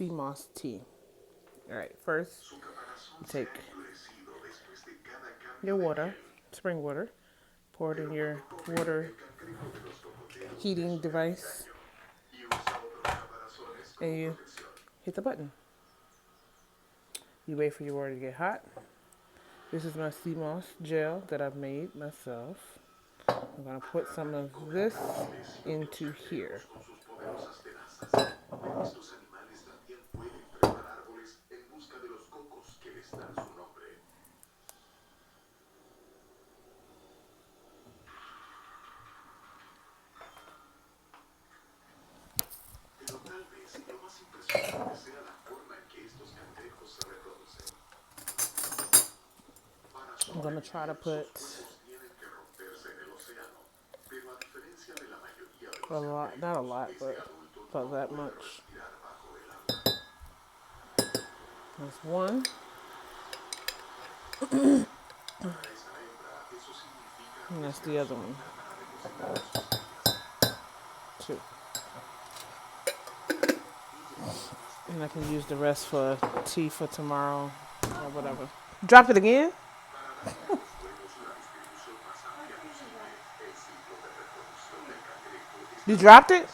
sea moss tea. All right, first you take your water, spring water, pour it in your water heating device, and you hit the button. You wait for your water to get hot. This is my sea moss gel that I've made myself. I'm gonna put some of this into here. I'm gonna try to put a lot, not a lot, but about that much. There's one. And that's the other one. Two. And I can use the rest for tea for tomorrow or whatever. Drop it again? You dropped it?